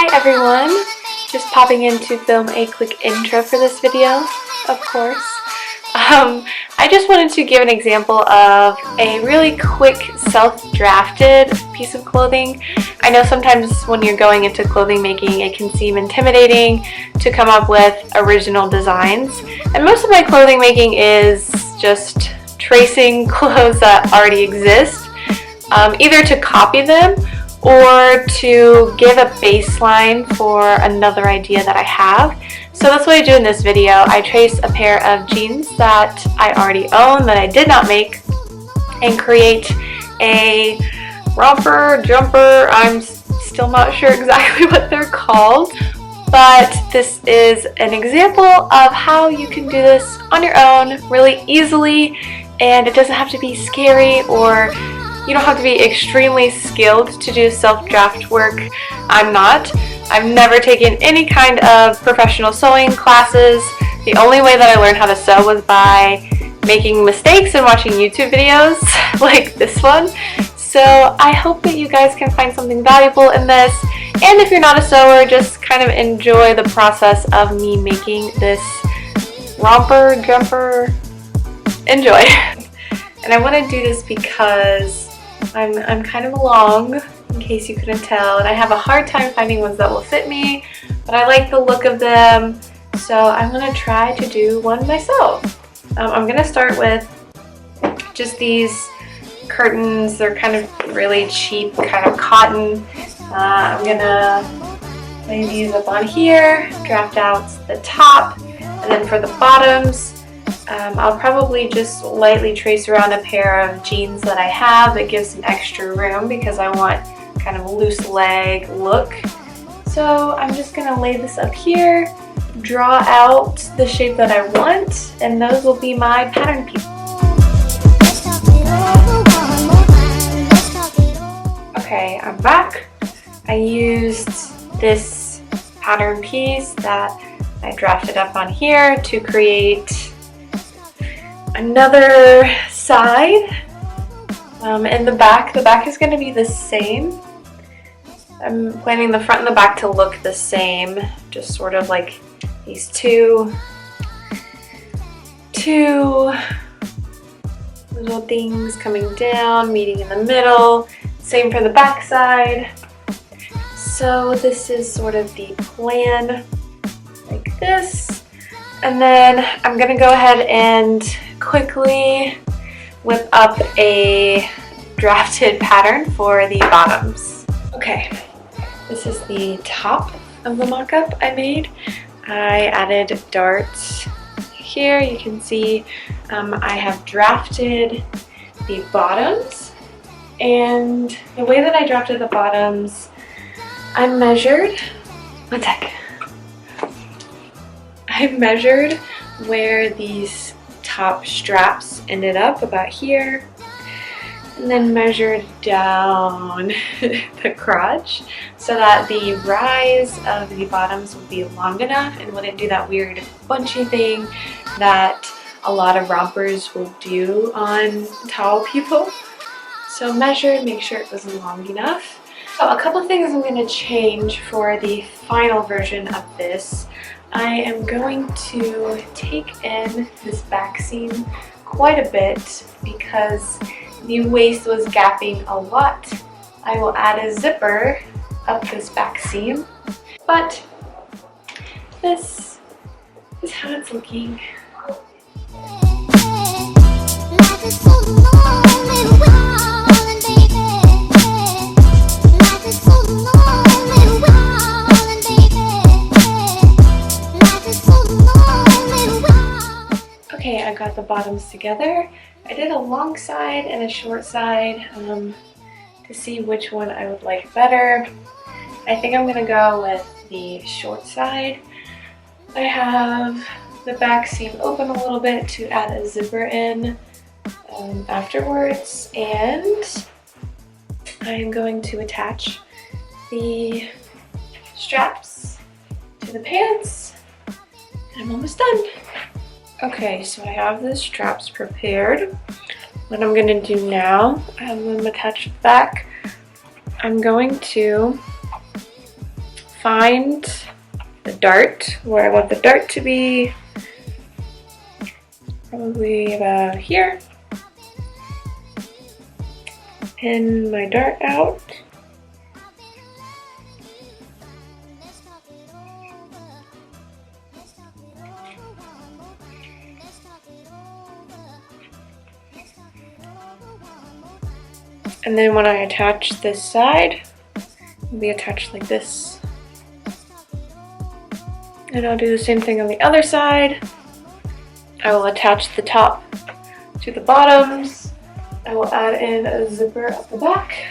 Hi everyone! Just popping in to film a quick intro for this video, of course. I just wanted to give an example of a really quick self-drafted piece of clothing. I know sometimes when you're going into clothing making it can seem intimidating to come up with original designs, and most of my clothing making is just tracing clothes that already exist, either to copy them or to give a baseline for another idea that I have. So that's what I do in this video. I trace a pair of jeans that I already own, that I did not make, and create a romper, jumper. I'm still not sure exactly what they're called, but this is an example of how you can do this on your own really easily, and it doesn't have to be scary, or you don't have to be extremely skilled to do self-draft work. I'm not. I've never taken any kind of professional sewing classes. The only way that I learned how to sew was by making mistakes and watching YouTube videos like this one. So I hope that you guys can find something valuable in this. And if you're not a sewer, just kind of enjoy the process of me making this romper, jumper. Enjoy. And I want to do this because I'm kind of long, in case you couldn't tell, and I have a hard time finding ones that will fit me, but I like the look of them, so I'm going to try to do one myself. I'm going to start with just these curtains. They're kind of really cheap, kind of cotton. I'm going to lay these up on here, draft out the top, and then for the bottoms, I'll probably just lightly trace around a pair of jeans that I have that gives some extra room because I want kind of a loose leg look. So I'm just going to lay this up here, draw out the shape that I want, and those will be my pattern pieces. Okay, I'm back. I used this pattern piece that I drafted up on here to create another side, and the back is going to be the same. I'm planning the front and the back to look the same, just sort of like these two little things coming down, meeting in the middle. Same for the back side. So this is sort of the plan, like this. And then I'm going to go ahead and quickly whip up a drafted pattern for the bottoms. Okay, this is the top of the mock-up I made. I added darts here. You can see I have drafted the bottoms, and the way that I drafted the bottoms, I measured, I measured where these top straps ended up, about here, and then measured down the crotch so that the rise of the bottoms would be long enough and wouldn't do that weird bunchy thing that a lot of rompers will do on tall people. So measured, make sure it was long enough. So a couple things I'm going to change for the final version of this. I am going to take in this back seam quite a bit because the waist was gapping a lot. I will add a zipper up this back seam, but this is how it's looking. Okay, I got the bottoms together. I did a long side and a short side to see which one I would like better. I think I'm gonna go with the short side. I have the back seam open a little bit to add a zipper in afterwards, and I'm going to attach the straps to the pants, and I'm almost done. Okay, so I have the straps prepared. What I'm going to do now, I have them attached back. I'm going to find the dart, where I want the dart to be. Probably about here. Pin my dart out. And then when I attach this side, it'll be attached like this. And I'll do the same thing on the other side. I will attach the top to the bottoms. I will add in a zipper at the back.